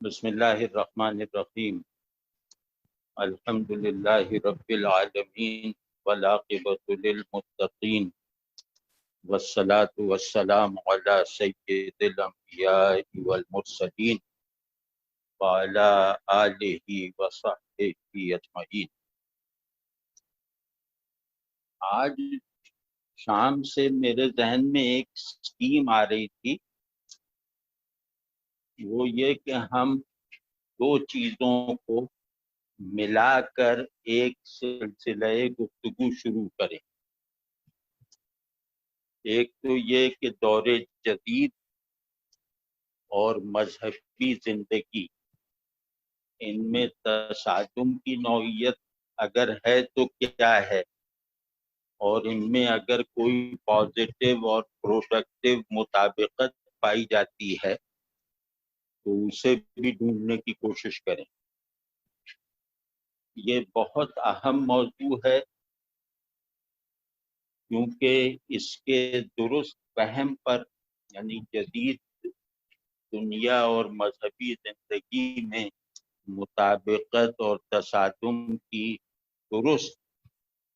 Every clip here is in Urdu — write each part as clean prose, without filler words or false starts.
بسم اللہ الرحمن الرحیم الحمد للہ رب العالمین والعاقبۃ للمتقین والصلاة والسلام علی سید الانبیاء والمرسلین وعلی آلہ وصحبہ اجمعین۔ آج شام سے میرے ذہن میں ایک اسکیم آ رہی تھی، وہ یہ کہ ہم دو چیزوں کو ملا کر ایک سلسلہ گفتگو شروع کریں۔ ایک تو یہ کہ دور جدید اور مذہبی زندگی، ان میں تصادم کی نوعیت اگر ہے تو کیا ہے، اور ان میں اگر کوئی پازیٹیو اور پروڈکٹیو مطابقت پائی جاتی ہے تو اسے بھی ڈھونڈنے کی کوشش کریں۔ یہ بہت اہم موضوع ہے، کیونکہ اس کے درست فہم پر، یعنی جدید دنیا اور مذہبی زندگی میں مطابقت اور تصادم کی درست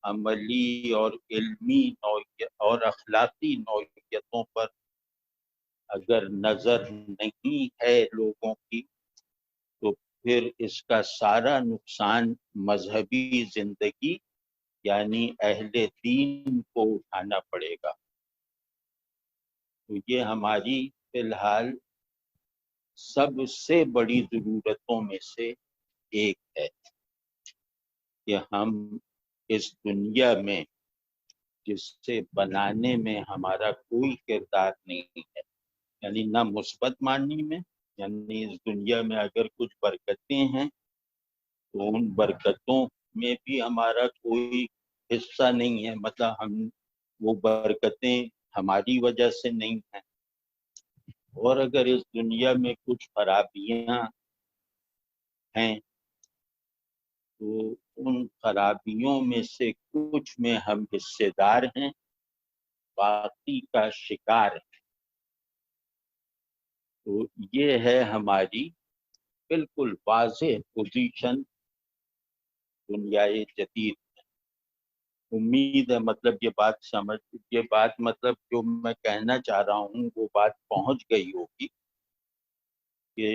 عملی اور علمی نوعیت اور اخلاقی نوعیتوں پر اگر نظر نہیں ہے لوگوں کی، تو پھر اس کا سارا نقصان مذہبی زندگی یعنی اہل دین کو اٹھانا پڑے گا۔ تو یہ ہماری فی الحال سب سے بڑی ضرورتوں میں سے ایک ہے کہ ہم اس دنیا میں، جس سے بنانے میں ہمارا کوئی کردار نہیں ہے، یعنی نہ مثبت معنی میں، یعنی اس دنیا میں اگر کچھ برکتیں ہیں تو ان برکتوں میں بھی ہمارا کوئی حصہ نہیں ہے، مطلب وہ برکتیں ہماری وجہ سے نہیں ہیں۔ اور اگر اس دنیا میں کچھ خرابیاں ہیں تو ان خرابیوں میں سے کچھ میں ہم حصے دار ہیں، باقی کا شکار ہے۔ تو یہ ہے ہماری بالکل واضح پوزیشن دنیائے جدید میں۔ امید ہے یہ بات مطلب جو میں کہنا چاہ رہا ہوں وہ بات پہنچ گئی ہوگی کہ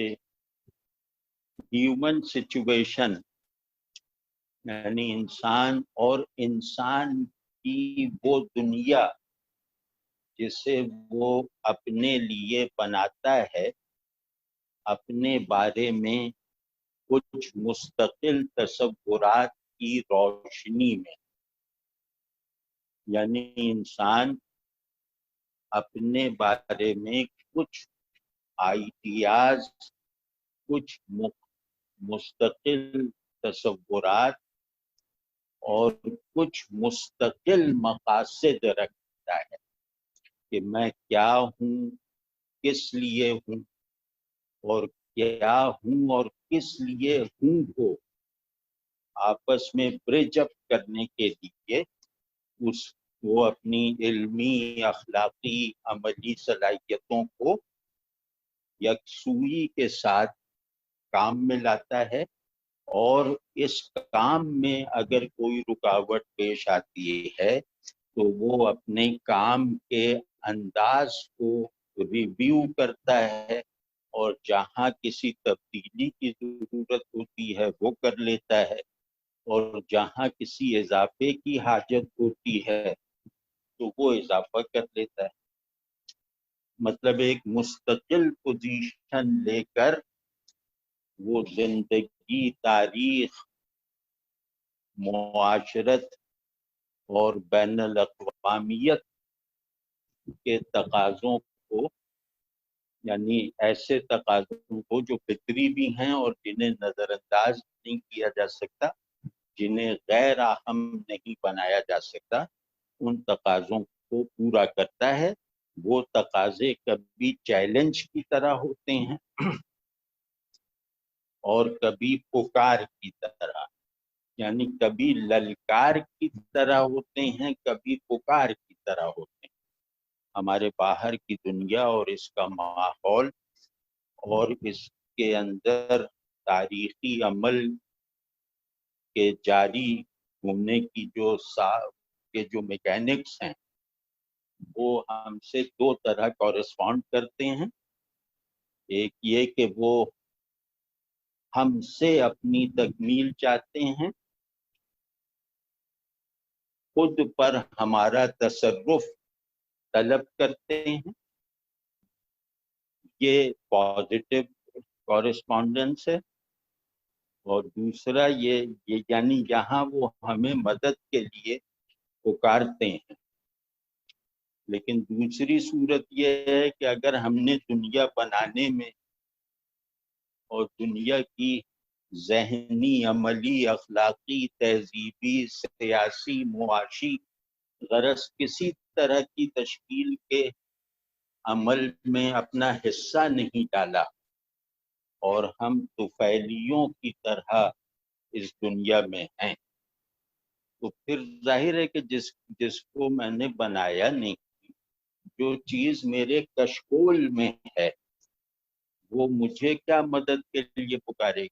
ہیومن سچویشن، یعنی انسان اور انسان کی وہ دنیا جسے وہ اپنے لیے بناتا ہے، اپنے بارے میں کچھ مستقل تصورات کی روشنی میں، یعنی انسان اپنے بارے میں کچھ آئیڈیاز، کچھ مستقل تصورات اور کچھ مستقل مقاصد رکھتا ہے کہ میں کیا ہوں، کس لیے ہوں، اور کیا ہوں اور کس لیے ہوں کو آپس میں برج اپ کرنے کے لیے وہ اپنی علمی، اخلاقی، عملی صلاحیتوں کو یکسوئی کے ساتھ کام میں لاتا ہے، اور اس کام میں اگر کوئی رکاوٹ پیش آتی ہے تو وہ اپنے کام کے انداز کو ریویو کرتا ہے، اور جہاں کسی تبدیلی کی ضرورت ہوتی ہے وہ کر لیتا ہے، اور جہاں کسی اضافے کی حاجت ہوتی ہے تو وہ اضافہ کر لیتا ہے۔ مطلب ایک مستقل پوزیشن لے کر وہ زندگی، تاریخ، معاشرت اور بین الاقوامیت کے تقاضوں کو، یعنی ایسے تقاضوں کو جو فطری بھی ہیں اور جنہیں نظر انداز نہیں کیا جا سکتا، جنہیں غیر اہم نہیں بنایا جا سکتا، ان تقاضوں کو پورا کرتا ہے۔ وہ تقاضے کبھی چیلنج کی طرح ہوتے ہیں اور کبھی پکار کی طرح، یعنی کبھی للکار کی طرح ہوتے ہیں، کبھی پکار کی طرح ہوتے ہیں۔ ہمارے باہر کی دنیا اور اس کا ماحول اور اس کے اندر تاریخی عمل کے جاری ہونے کی جو میکینکس ہیں وہ ہم سے دو طرح کورسپونڈ کرتے ہیں. ایک یہ کہ وہ ہم سے اپنی تکمیل چاہتے ہیں، خود پر ہمارا تصرف طلب کرتے ہیں. یہ پازیٹیو کورسپونڈنس ہے. اور دوسرا یہ یعنی یہاں وہ ہمیں مدد کے لیے پکارتے ہیں. لیکن دوسری صورت یہ ہے کہ اگر ہم نے دنیا بنانے میں اور دنیا کی ذہنی، عملی، اخلاقی، تہذیبی، سیاسی، معاشی غرض کسی طرح کی تشکیل کے عمل میں اپنا حصہ نہیں ڈالا اور ہم طفیلیوں کی طرح اس دنیا میں ہیں، تو پھر ظاہر ہے کہ جس کو میں نے بنایا نہیں، جو چیز میرے کشکول میں ہے، وہ مجھے کیا مدد کے لیے پکارے گی،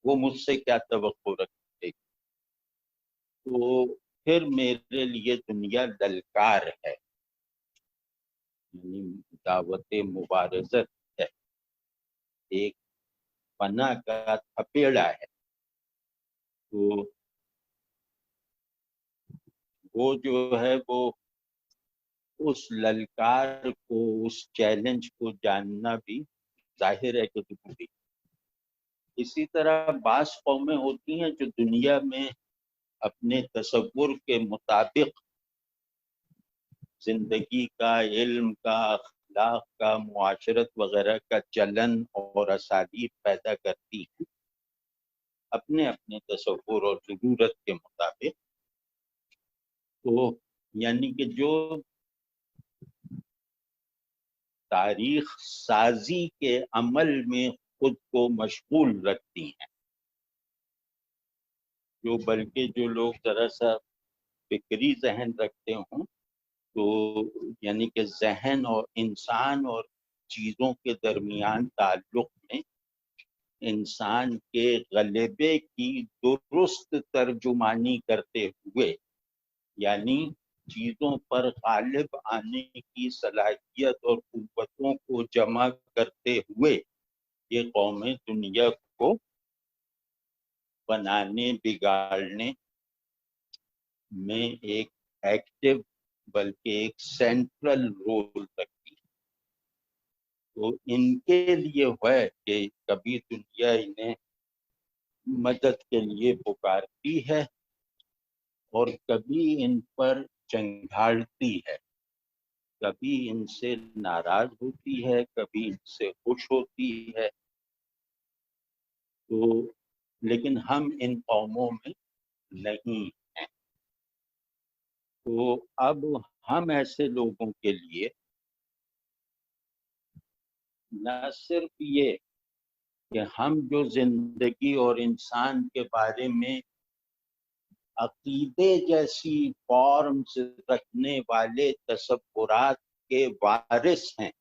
وہ مجھ سے کیا توقع رکھے گی. تو پھر میرے لیے دنیا للکار ہے، یعنی دعوت مبارزت ہے، ایک پناہ کا تھپیڑا ہے. تو وہ جو ہے وہ اس للکار کو، اس چیلنج کو جاننا بھی ظاہر ہے کہ ضروری. اسی طرح بعض قومیں ہوتی ہیں جو دنیا میں اپنے تصور کے مطابق زندگی کا، علم کا، اخلاق کا، معاشرت وغیرہ کا چلن اور اسالیب پیدا کرتی ہیں اپنے اپنے تصور اور ضرورت کے مطابق. تو یعنی کہ جو تاریخ سازی کے عمل میں خود کو مشغول رکھتی ہیں، بلکہ جو لوگ ذرا سا فکری ذہن رکھتے ہوں، تو یعنی کہ ذہن اور انسان اور چیزوں کے درمیان تعلق میں انسان کے غلبے کی درست ترجمانی کرتے ہوئے، یعنی چیزوں پر غالب آنے کی صلاحیت اور قوتوں کو جمع کرتے ہوئے یہ قومیں دنیا کو بنانے، بگاڑنے میں ایک ایکٹیو بلکہ ایک سینٹرل رول رکھتی ہے. تو ان کے لیے ہے کہ کبھی دنیا انہیں مدد کے لیے پکارتی ہے اور کبھی ان پر چنگھاڑتی ہے، کبھی ان سے ناراض ہوتی ہے، کبھی ان سے خوش ہوتی ہے. تو لیکن ہم ان قوموں میں نہیں ہیں. تو اب ہم ایسے لوگوں کے لیے نہ صرف یہ کہ ہم جو زندگی اور انسان کے بارے میں عقیدے جیسی فارمز رکھنے والے تصورات کے وارث ہیں،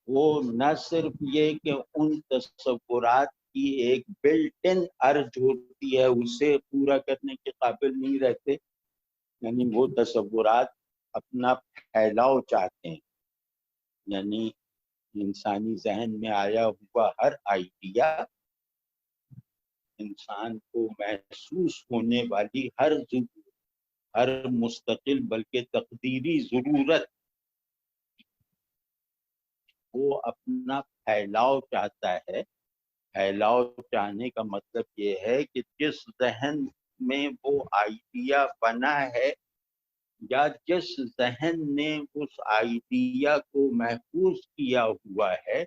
وہ نہ صرف یہ کہ ان تصورات کی ایک بلٹ ان ارج ہوتی ہے، اسے پورا کرنے کے قابل نہیں رہتے. یعنی وہ تصورات اپنا پھیلاؤ چاہتے ہیں، یعنی انسانی ذہن میں آیا ہوا ہر آئیڈیا، انسان کو محسوس ہونے والی ہر مستقل بلکہ تقدیری ضرورت، وہ اپنا پھیلاؤ چاہتا ہے. پھیلاؤ چاہنے کا مطلب یہ ہے کہ جس ذہن میں وہ آئیڈیا بنا ہے یا جس ذہن نے اس آئیڈیا کو محفوظ کیا ہوا ہے،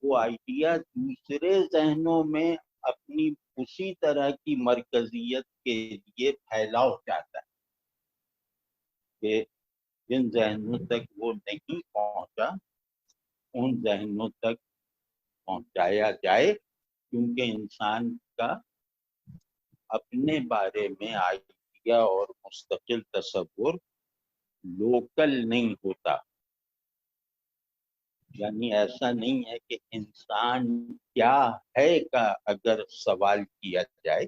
وہ آئیڈیا دوسرے ذہنوں میں اپنی اسی طرح کی مرکزیت کے لیے پھیلاؤ چاہتا ہے کہ جن ذہنوں تک وہ نہیں پہنچا ان ذہنوں تک پہنچایا جائے، کیونکہ انسان کا اپنے بارے میں آئیڈیا اور مستقل تصور لوکل نہیں ہوتا. یعنی ایسا نہیں ہے کہ انسان کیا ہے کا اگر سوال کیا جائے،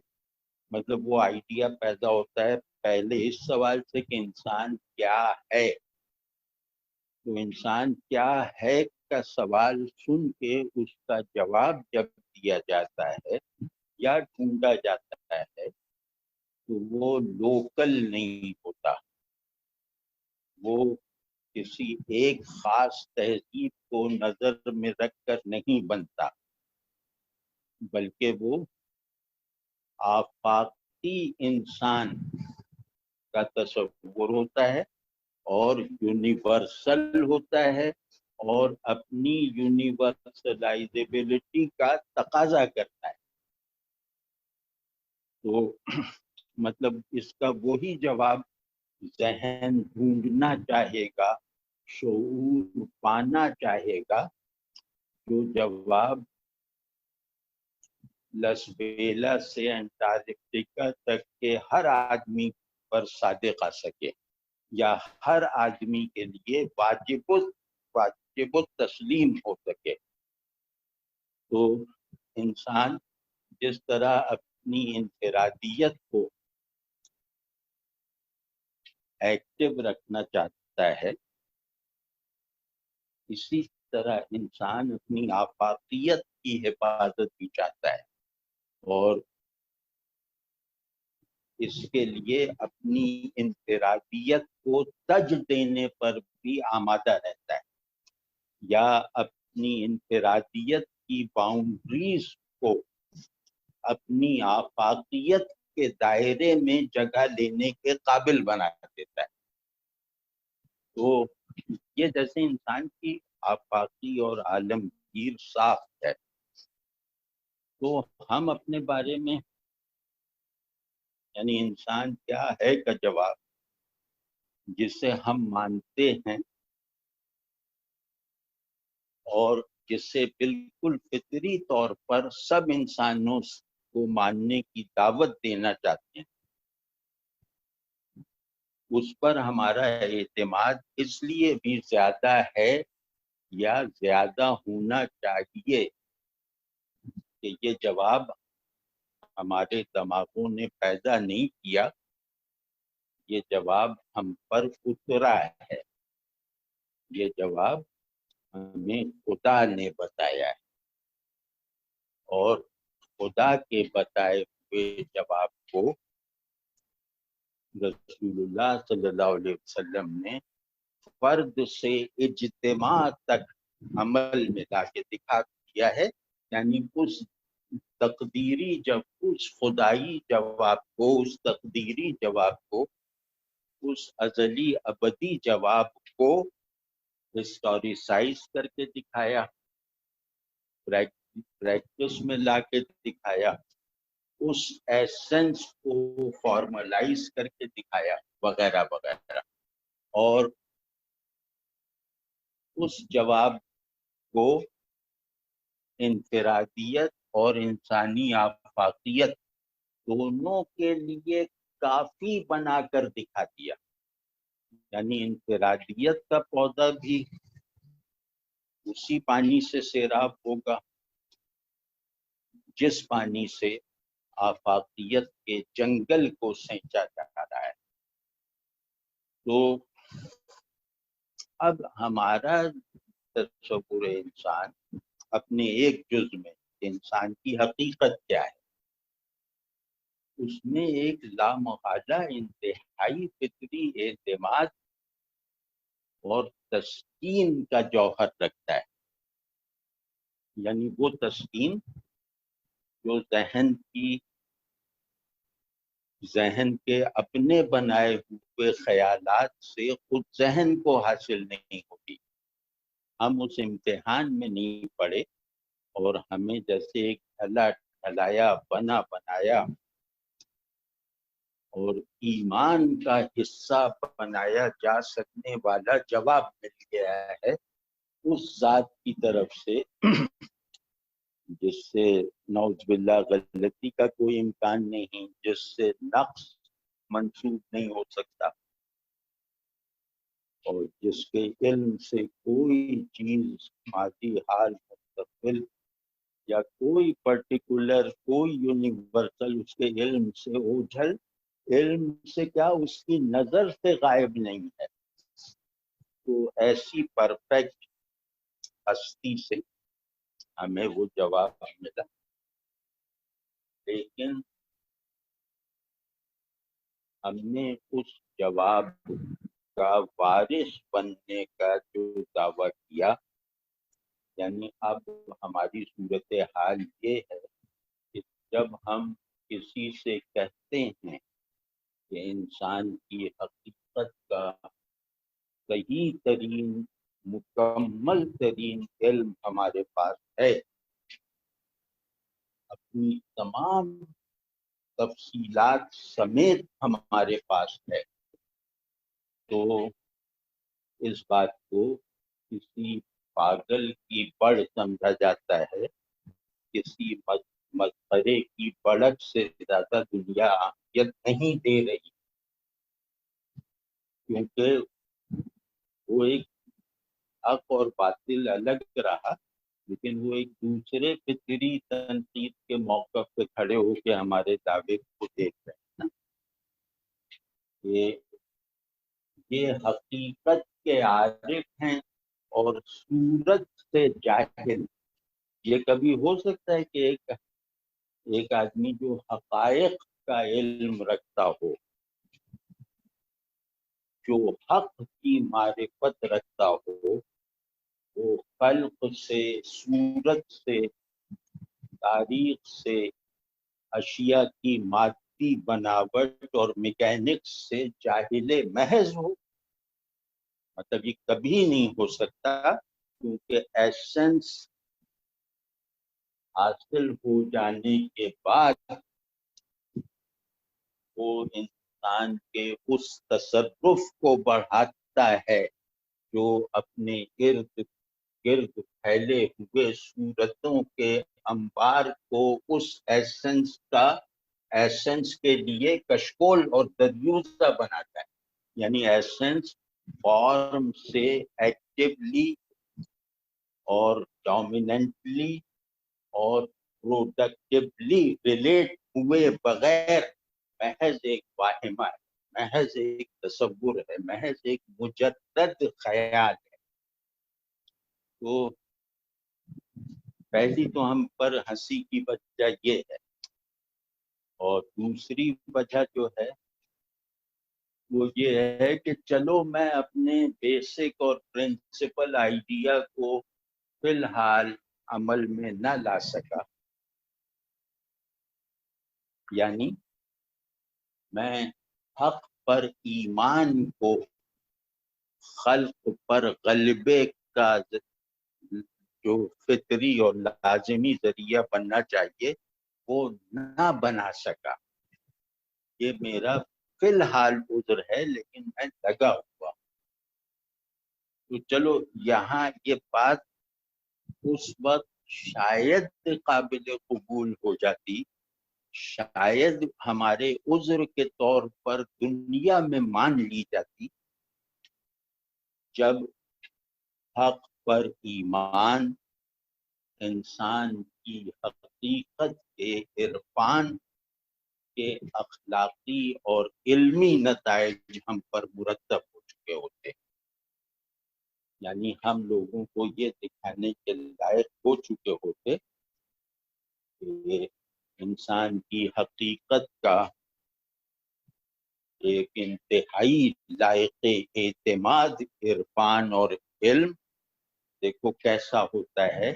مطلب وہ آئیڈیا پیدا ہوتا ہے پہلے اس سوال سے کہ انسان کیا ہے، تو انسان کیا ہے کا سوال سن کے اس کا جواب جب دیا جاتا ہے یا ڈھونڈا جاتا ہے تو وہ لوکل نہیں ہوتا، وہ کسی ایک خاص تہذیب کو نظر میں رکھ کر نہیں بنتا، بلکہ وہ آفاقی انسان کا تصور ہوتا ہے اور یونیورسل ہوتا ہے اور اپنی یونیورسلائزیبلٹی کا تقاضا کرتا ہے۔ تو مطلب اس کا وہی جواب ذہن ڈھونڈنا چاہے گا، شعور پانا چاہے گا، جو جواب لس ویلا سے انٹارکٹیکا تک کے ہر آدمی پر صادق آ سکے یا ہر آدمی کے لیے واجب تسلیم ہو سکے۔ تو انسان جس طرح اپنی انفرادیت کو ایکٹیو رکھنا چاہتا ہے، اسی طرح انسان اپنی آفاقیت کی حفاظت بھی چاہتا ہے اور اس کے لیے اپنی انفرادیت کو تج دینے پر بھی آمادہ رہتا ہے یا اپنی انفرادیت کی باؤنڈریز کو اپنی آفاقیت کے دائرے میں جگہ لینے کے قابل بنا دیتا ہے۔ تو یہ جیسے انسان کی آفاقی اور عالمگیر صاف ہے، تو ہم اپنے بارے میں یعنی انسان کیا ہے کا جواب جسے ہم مانتے ہیں اور جسے بالکل فطری طور پر سب انسانوں کو ماننے کی دعوت دینا چاہتے ہیں، اس پر ہمارا اعتماد اس لیے بھی زیادہ ہے یا زیادہ ہونا چاہیے کہ یہ جواب ہمارے دماغوں نے پیدا نہیں کیا، یہ جواب ہم پر اترا ہے، یہ جواب ہمیں خدا نے بتایا ہے، اور خدا کے بتائے ہوئے جواب کو رسول اللہ صلی اللہ علیہ وسلم نے فرد سے اجتماع تک عمل میں لا کے دکھا دیا ہے، یعنی اس تقدیری اس خدائی جواب کو، اس تقدیری جواب کو، اس ازلی ابدی جواب کو ہسٹوریسائز کر کے دکھایا، پریکٹس میں لا کے دکھایا، اس ایسنس کو فارملائز کر کے دکھایا وغیرہ وغیرہ، اور اس جواب کو انفرادیت اور انسانی آفاقیت دونوں کے لیے کافی بنا کر دکھا دیا، یعنی انفرادیت کا پودا بھی اسی پانی سے سیراب ہوگا جس پانی سے آفاقیت کے جنگل کو سینچا جا رہا ہے۔ تو اب ہمارا تصور انسان اپنے ایک جز میں انسان کی حقیقت کیا ہے، اس میں ایک لامحالہ انتہائی فطری اعتماد اور تسکین کا جوہر رکھتا ہے، یعنی وہ تسکین جو ذہن کے اپنے بنائے ہوئے خیالات سے خود ذہن کو حاصل نہیں ہوتی۔ ہم اس امتحان میں نہیں پڑے اور ہمیں جیسے ایک ڈھلا ڈھلایا بنا بنایا اور ایمان کا حصہ بنایا جا سکنے والا جواب مل گیا ہے اس ذات کی طرف سے جس سے نعوذ باللہ غلطی کا کوئی امکان نہیں، جس سے نقص منسوب نہیں ہو سکتا، اور جس کے علم سے کوئی چیز ماضی حال مستقبل یا کوئی پرٹیکولر کوئی یونیورسل اس کے علم سے اوجھل، علم سے کیا اس کی نظر سے غائب نہیں ہے. تو ایسی پرفیکٹ ہستی سے ہمیں وہ جواب ملا. لیکن ہم نے اس جواب کا وارث بننے کا جو دعویٰ کیا، یعنی اب ہماری صورتحال یہ ہے کہ جب ہم کسی سے کہتے ہیں کہ انسان کی حقیقت کا صحیح ترین مکمل ترین علم ہمارے پاس ہے، اپنی تمام تفصیلات سمیت ہمارے پاس ہے، تو اس بات کو کسی پاگل کی بڑھ سمجھا جاتا ہے. کسی مسخرے کی بڑک سے زیادہ دنیا اہمیت نہیں دے رہی، کیونکہ وہ ایک حق اور باطل الگ رہا، لیکن وہ ایک دوسرے فطری تنقید کے موقف پہ کھڑے ہو کے ہمارے دعوے کو دیکھ رہے ہیں نا. یہ حقیقت کے عارف ہیں اور صورت سے جاہل. یہ کبھی ہو سکتا ہے کہ ایک آدمی جو حقائق کا علم رکھتا ہو، جو حق کی معرفت رکھتا ہو، وہ خلق سے، صورت سے، تاریخ سے، اشیاء کی مادی بناوٹ اور میکینکس سے جاہل محض ہو. مطلب یہ کبھی نہیں ہو سکتا، کیونکہ ایسنس حاصل ہو جانے کے بعد وہ انسان کے اس تصرف کو بڑھاتا ہے جو اپنے ارد گرد پھیلے ہوئے صورتوں کے انبار کو اس ایسنس کے لیے کشکول اور دریوزہ بناتا ہے. یعنی ایسنس فارم سے ایکٹیولی اور ڈومیننٹلی اور پروڈکٹیولی ریلیٹ ہوئے بغیر محض ایک واہمہ ہے، محض ایک تصور ہے، محض ایک مجدد خیال ہے. تو پہلی تو ہم پر ہنسی کی وجہ یہ ہے، اور دوسری وجہ جو ہے وہ یہ ہے کہ چلو میں اپنے بیسک اور پرنسپل آئیڈیا کو فی الحال عمل میں نہ لا سکا، یعنی میں حق پر ایمان کو خلق پر غلبے کا جو فطری اور لازمی ذریعہ بننا چاہیے وہ نہ بنا سکا. یہ میرا فی الحال عذر ہے، لیکن میں لگا ہوا. تو چلو یہاں یہ بات اس وقت شاید قابل قبول ہو جاتی، شاید ہمارے عذر کے طور پر دنیا میں مان لی جاتی، جب حق پر ایمان انسان کی حقیقت کے عرفان کے اخلاقی اور علمی نتائج ہم پر مرتب ہو چکے ہوتے. یعنی ہم لوگوں کو یہ دکھانے کے لائق ہو چکے ہوتے کہ انسان کی حقیقت کا ایک انتہائی لائق اعتماد عرفان اور علم دیکھو کیسا ہوتا ہے.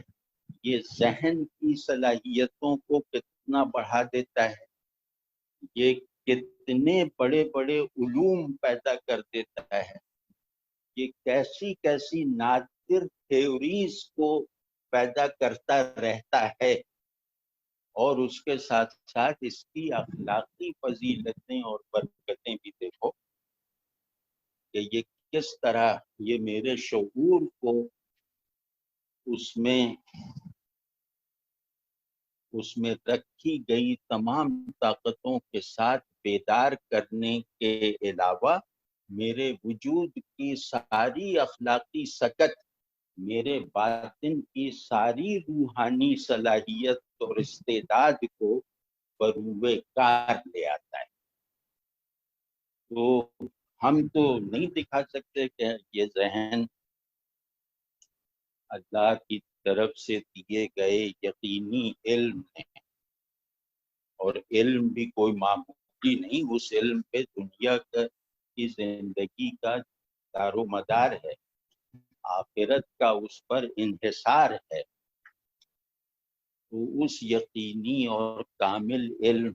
یہ ذہن کی صلاحیتوں کو کتنا بڑھا دیتا ہے، یہ کتنے بڑے بڑے علوم پیدا کر دیتا ہے، یہ کیسی کیسی نادر تھیوریز کو پیدا کرتا رہتا ہے، اور اس کے ساتھ ساتھ اس کی اخلاقی فضیلتیں اور برکتیں بھی دیکھو کہ یہ کس طرح یہ میرے شعور کو اس میں رکھی گئی تمام طاقتوں کے ساتھ بیدار کرنے کے علاوہ میرے وجود کی ساری اخلاقی سکت، میرے باطن کی ساری روحانی صلاحیت اور استعداد کو بروئے کار لے آتا ہے۔ تو ہم تو نہیں دکھا سکتے کہ یہ ذہن اللہ کی طرف سے دیے گئے یقینی علم ہے، اور علم بھی کوئی معمولی نہیں، اس علم پہ دنیا کی زندگی کا دار و مدار ہے، آخرت کا اس پر انحصار ہے۔ تو اس یقینی اور کامل علم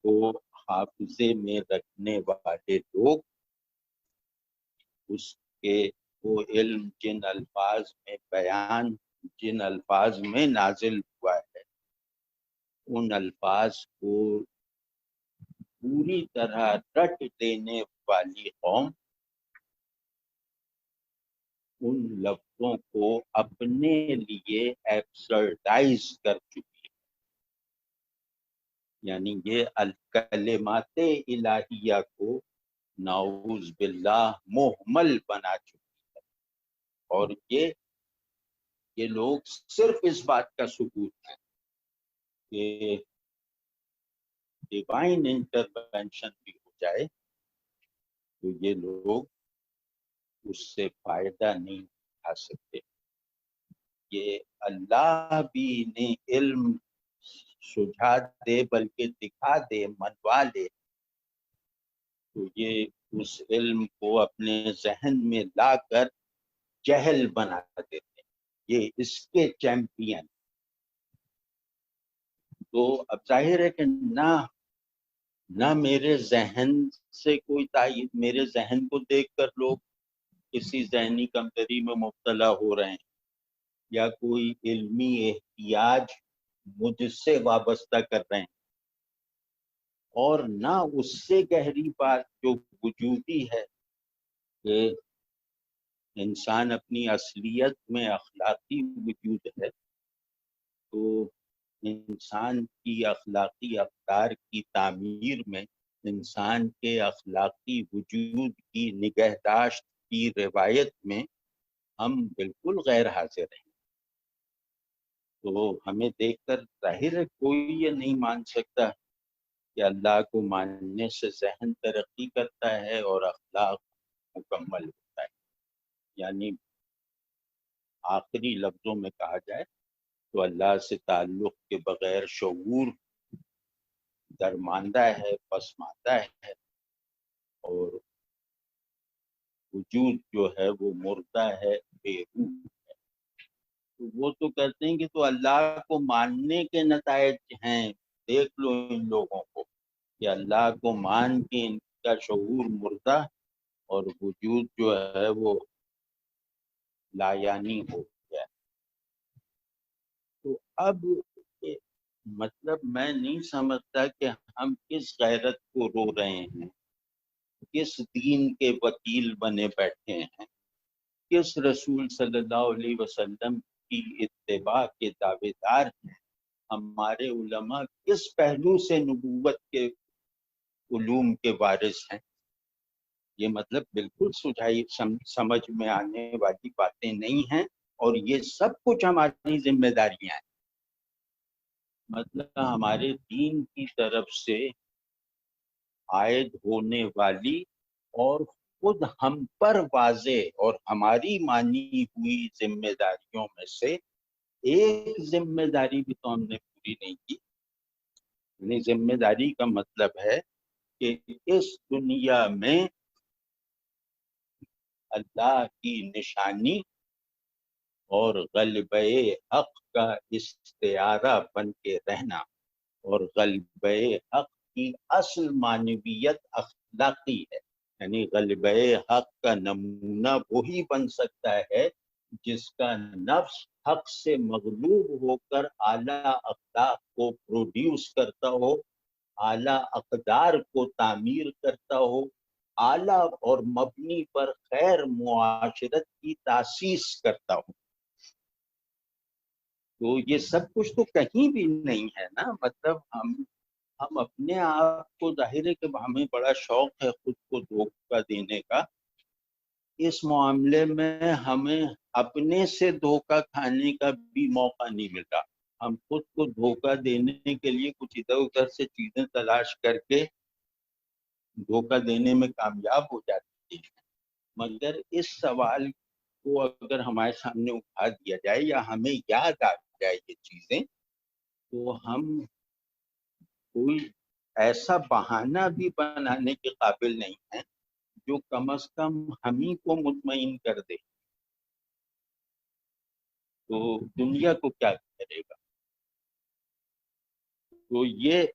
کو حافظے میں رکھنے والے لوگ اس کے وہ علم جن الفاظ میں بیان، جن الفاظ میں نازل ہوا ہے، ان الفاظ کو پوری طرح رٹ دینے والی قوم ان لفظوں کو اپنے لیے ایبسرڈائز کر چکی ہے، یعنی یہ الکلمات الہیہ کو نعوذ باللہ محمل بنا چکی ہے۔ اور یہ لوگ صرف اس بات کا ثبوت ہے کہ ڈیوائن انٹرونشن بھی ہو جائے تو یہ لوگ اس سے فائدہ نہیں اٹھا سکتے۔ یہ اللہ بھی انہیں علم سجھا دے بلکہ دکھا دے، منوا لے، تو یہ اس علم کو اپنے ذہن میں لا کر جہل بنا دیتے ہیں۔ یہ اس کے چیمپئن۔ تو اب ظاہر ہے کہ نہ میرے ذہن سے کوئی تائید، میرے ذہن کو دیکھ کر لوگ کسی ذہنی کمتری میں مبتلا ہو رہے ہیں، یا کوئی علمی احتیاج مجھ سے وابستہ کر رہے ہیں، اور نہ اس سے گہری بات جو وجودی ہے کہ انسان اپنی اصلیت میں اخلاقی وجود ہے، تو انسان کی اخلاقی اقدار کی تعمیر میں، انسان کے اخلاقی وجود کی نگہداشت کی روایت میں ہم بالکل غیر حاضر ہیں۔ تو ہمیں دیکھ کر ظاہر ہے کوئی یہ نہیں مان سکتا کہ اللہ کو ماننے سے ذہن ترقی کرتا ہے اور اخلاق مکمل ہوتا ہے۔ یعنی آخری لفظوں میں کہا جائے تو اللہ سے تعلق کے بغیر شعور درماندہ ہے، پسماندہ ہے، اور وجود جو ہے وہ مردہ ہے، بے روح ہے۔ تو وہ تو کہتے ہیں کہ تو اللہ کو ماننے کے نتائج ہیں، دیکھ لو ان لوگوں کو کہ اللہ کو مان کے ان کا شعور مردہ اور وجود جو ہے وہ لایانی ہو گیا۔ تو اب مطلب میں نہیں سمجھتا کہ ہم کس غیرت کو رو رہے ہیں، کس دین کے وکیل بنے بیٹھے ہیں، کس رسول صلی اللہ علیہ وسلم کی اتباع کے دعوے دار ہیں، ہمارے علماء کس پہلو سے نبوت کے علوم کے وارث ہیں۔ یہ مطلب بالکل سمجھ میں آنے والی باتیں نہیں ہیں، اور یہ سب کچھ ہماری ذمہ داریاں ہیں۔ مطلب ہمارے دین کی طرف سے عائد ہونے والی اور خود ہم پر واضح اور ہماری مانی ہوئی ذمہ داریوں میں سے ایک ذمہ داری بھی تو ہم نے پوری نہیں کی۔ یعنی ذمہ داری کا مطلب ہے کہ اس دنیا میں اللہ کی نشانی اور غلبہ حق کا استعارہ بن کے رہنا، اور غلبہ حق کی اصل معنویت اخلاقی ہے۔ یعنی غلبہ حق کا نمونہ وہی بن سکتا ہے جس کا نفس حق سے مغلوب ہو کر اعلیٰ اخلاق کو پروڈیوس کرتا ہو، اعلیٰ اقدار کو تعمیر کرتا ہو، اعلیٰ اور مبنی پر خیر معاشرت کی تاسیس کرتا ہو۔ تو یہ سب کچھ تو کہیں بھی نہیں ہے نا۔ مطلب ہم اپنے آپ کو، ظاہر ہے کہ ہمیں بڑا شوق ہے خود کو دھوکہ دینے کا، اس معاملے میں ہمیں اپنے سے دھوکہ کھانے کا بھی موقع نہیں ملتا. ہم خود کو دھوکہ دینے کے لیے کچھ ادھر ادھر سے چیزیں تلاش کر کے دھوکہ دینے میں کامیاب ہو جاتے ہیں. مگر اس سوال کو اگر ہمارے سامنے اٹھا دیا جائے یا ہمیں یاد آ جائے یہ چیزیں، تو ہم کوئی ایسا بہانہ بھی بنانے کے قابل نہیں ہیں جو کم از کم ہمیں کو مطمئن کر دے. تو دنیا کو کیا کرے گا؟ تو یہ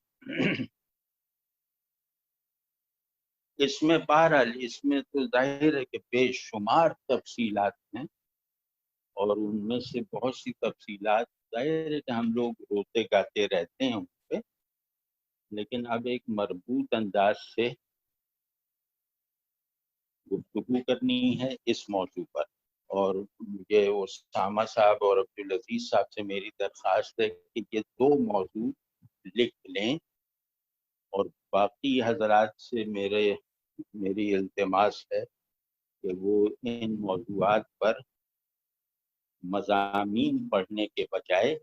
اس میں بہرحال اس میں تو ظاہر ہے کہ بے شمار تفصیلات ہیں، اور ان میں سے بہت سی تفصیلات ظاہر ہے کہ ہم لوگ روتے گاتے رہتے ہیں ان پہ، لیکن اب ایک مربوط انداز سے گفتگو کرنی ہے اس موضوع پر. اور مجھے اسامہ صاحب اور عبدالعزیز صاحب سے میری درخواست ہے کہ یہ دو موضوع لکھ لیں، اور باقی حضرات سے میری التماس ہے کہ وہ ان موضوعات پر مضامین پڑھنے کے بجائے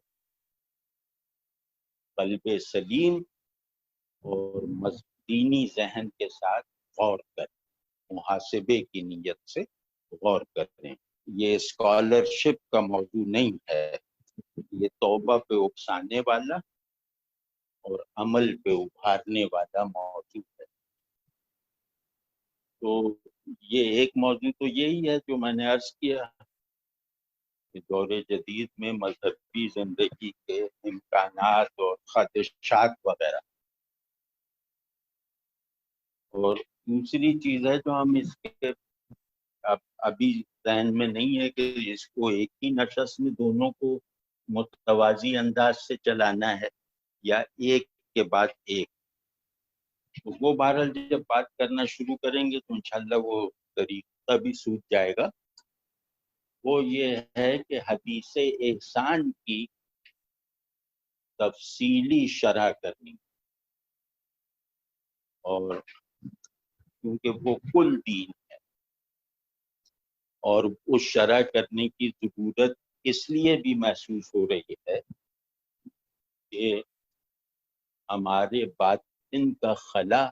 قلب سلیم اور دینی ذہن کے ساتھ غور کریں، محاسبے کی نیت سے غور کریں. یہ اسکالرشپ کا موضوع نہیں ہے، یہ توبہ پہ اکسانے والا اور عمل پہ ابھارنے والا موضوع ہے. تو یہ ایک موضوع تو یہی ہے جو میں نے عرض کیا کہ دور جدید میں مذہبی زندگی کے امکانات اور خدشات وغیرہ. اور دوسری چیز ہے جو ہم اس کے ابھی ذہن میں نہیں ہے کہ اس کو ایک ہی نشست میں دونوں کو متوازی انداز سے چلانا ہے یا ایک کے بعد ایک. وہ بہرحال جب بات کرنا شروع کریں گے تو انشاءاللہ وہ طریقہ بھی سوچ جائے گا. وہ یہ ہے کہ حدیث احسان کی تفصیلی شرح کرنی، اور کیونکہ وہ کل دین ہے، اور اس شرح کرنے کی ضرورت اس لیے بھی محسوس ہو رہی ہے کہ ہمارے باطن کا خلا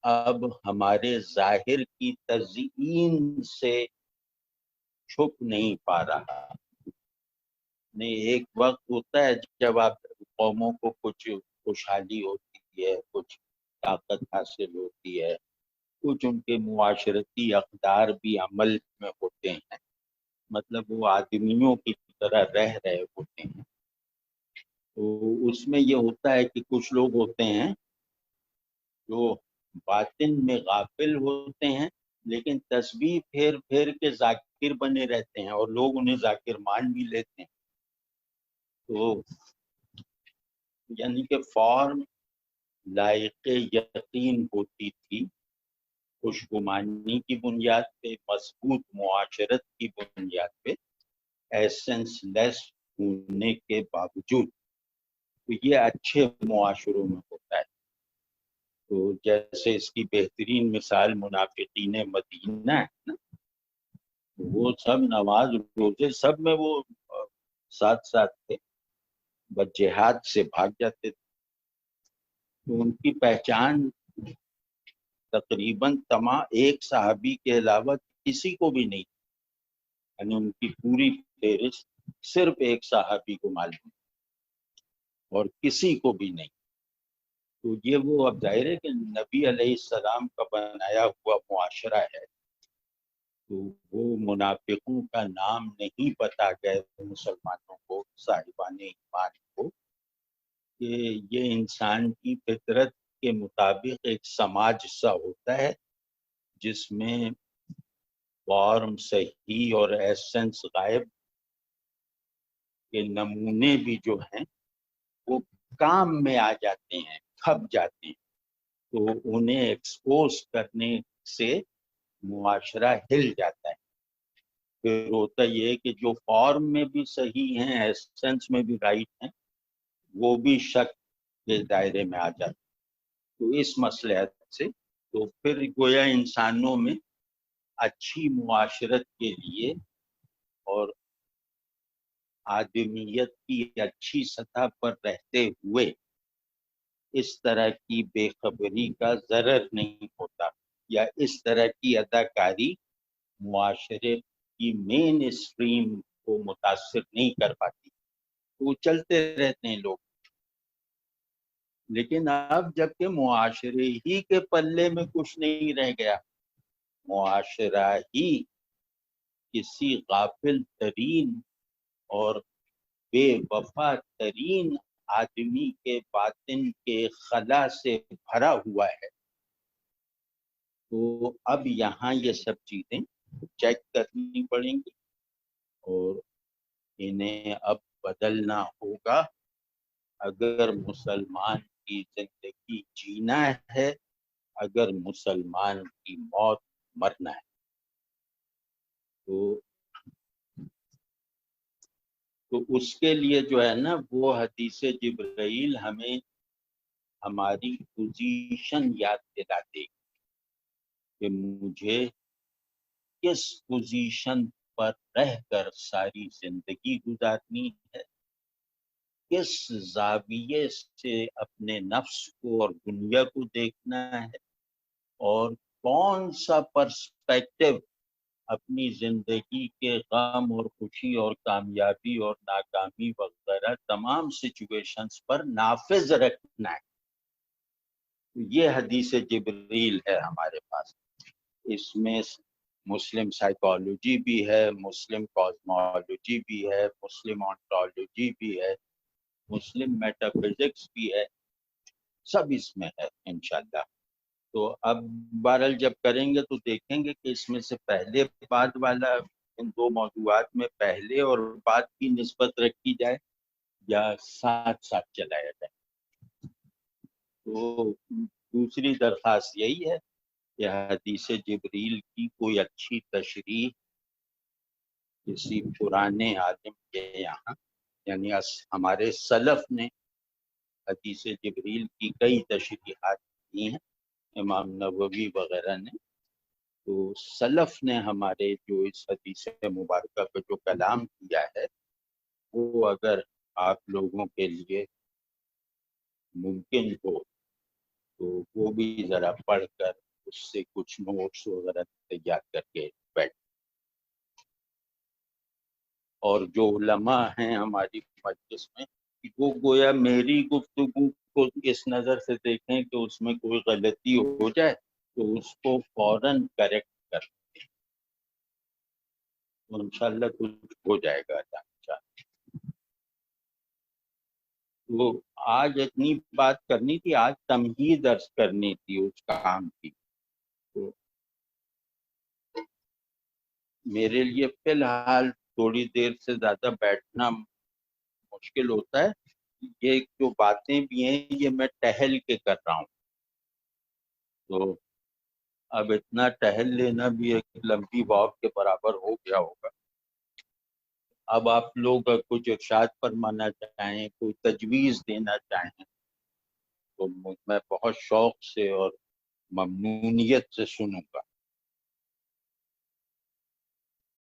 اب ہمارے ظاہر کی تزئین سے چھپ نہیں پا رہا. نہیں، ایک وقت ہوتا ہے جب آپ قوموں کو کچھ خوشحالی ہوتی ہے، کچھ طاقت حاصل ہوتی ہے، کچھ ان کے معاشرتی اقدار بھی عمل میں ہوتے ہیں، مطلب وہ آدمیوں کی طرح رہ رہے ہوتے ہیں. تو اس میں یہ ہوتا ہے کہ کچھ لوگ ہوتے ہیں جو باطن میں غافل ہوتے ہیں، لیکن تسبیح پھیر پھیر کے ذاکر بنے رہتے ہیں، اور لوگ انہیں ذاکر مان بھی لیتے ہیں. تو یعنی کہ فارم لائق یقین ہوتی تھی، خوشگمانی کی بنیاد پہ، مضبوط معاشرت کی بنیاد پہ، ایسنس لیس ہونے کے باوجود. تو یہ اچھے معاشروں میں ہوتا ہے. تو جیسے اس کی بہترین مثال منافقین مدینہ ہے نا، وہ سب نماز روزے سب میں وہ ساتھ ساتھ تھے، بس جہاد سے بھاگ جاتے تھے. تو ان کی پہچان تقریباً تمام ایک صحابی کے علاوہ کسی کو بھی نہیں، یعنی ان کی پوری فہرست صرف ایک صحابی کو معلوم اور کسی کو بھی نہیں. تو یہ وہ اب ظاہر ہے کہ نبی علیہ السلام کا بنایا ہوا معاشرہ ہے، تو وہ منافقوں کا نام نہیں بتا گئے مسلمانوں کو، صاحبان ایمان کو، کہ یہ انسان کی فطرت کے مطابق ایک سماج سا ہوتا ہے جس میں فارم صحیح اور ایسنس غائب کے نمونے بھی جو ہیں وہ کام میں آ جاتے ہیں، کھپ جاتے ہیں. تو انہیں ایکسپوز کرنے سے معاشرہ ہل جاتا ہے. پھر ہوتا یہ کہ جو فارم میں بھی صحیح ہیں، ایسنس میں بھی رائٹ ہیں، وہ بھی شک کے دائرے میں آ جاتا. تو اس مصلحت سے تو پھر گویا انسانوں میں اچھی معاشرت کے لیے اور آدمیت کی اچھی سطح پر رہتے ہوئے اس طرح کی بے خبری کا ضرر نہیں ہوتا، یا اس طرح کی اداکاری معاشرے کی مین اسٹریم کو متاثر نہیں کر پاتی. وہ چلتے رہتے ہیں لوگ. لیکن اب جب کہ معاشرے ہی کے پلے میں کچھ نہیں رہ گیا، معاشرہ ہی کسی غافل ترین اور بے وفا ترین آدمی کے باطن کے خلا سے بھرا ہوا ہے، تو اب یہاں یہ سب چیزیں چیک کرنی پڑیں گی اور انہیں اب بدلنا ہوگا اگر مسلمان کی زندگی جینا ہے، اگر مسلمان کی موت مرنا ہے. تو اس کے لیے جو ہے نا وہ حدیث جبرائیل ہمیں ہماری پوزیشن یاد دلاتے کہ مجھے کس پوزیشن پر رہ کر ساری زندگی گزارنی ہے، کس زاویے سے اپنے نفس کو اور دنیا کو دیکھنا ہے، اور کون سا پرسپیکٹو اپنی زندگی کے غم اور خوشی اور کامیابی اور ناکامی وغیرہ تمام سچویشنز پر نافذ رکھنا ہے. یہ حدیث جبریل ہے ہمارے پاس. اس میں مسلم سائیکالوجی بھی ہے، مسلم کازمالوجی بھی ہے، مسلم آنٹولوجی بھی ہے، مسلم میٹافزکس بھی ہے، سب اس میں ہے انشاءاللہ. تو اب بہرحال جب کریں گے تو دیکھیں گے کہ اس میں سے پہلے بعد والا ان دو موضوعات میں پہلے اور بعد کی نسبت رکھی جائے یا ساتھ ساتھ چلایا جائے. تو دوسری درخواست یہی ہے کہ حدیث جبریل کی کوئی اچھی تشریح کسی پرانے عالم کے یہاں، یعنی ہمارے سلف نے حدیث جبریل کی کئی تشریحات کی ہیں، امام نووی وغیرہ نے. تو سلف نے ہمارے جو اس حدیث مبارکہ کا جو کلام کیا ہے وہ اگر آپ لوگوں کے لیے ممکن ہو تو وہ بھی ذرا پڑھ کر اس سے کچھ نوٹس وغیرہ تیار کر کے بیٹھ. اور جو علماء ہیں ہماری مجلس میں وہ گویا میری گفتگو کو اس نظر سے دیکھیں کہ اس میں کوئی غلطی ہو جائے تو اس کو فوراً کریکٹ کر دیں. تو انشاءاللہ کچھ ہو جائے گا. وہ آج اتنی بات کرنی تھی، آج تمہید درس کرنی تھی اس کام کی. تو میرے لیے فی الحال تھوڑی دیر سے زیادہ بیٹھنا مشکل ہوتا ہے. یہ جو باتیں بھی ہیں یہ میں ٹہل کے کر رہا ہوں، تو اب اتنا ٹہل لینا بھی ایک لمبی واک کے برابر ہو گیا ہوگا. اب آپ لوگ کچھ ارشاد فرمانا چاہیں، کوئی تجویز دینا چاہیں تو میں بہت شوق سے اور ممنونیت سے سنوں گا.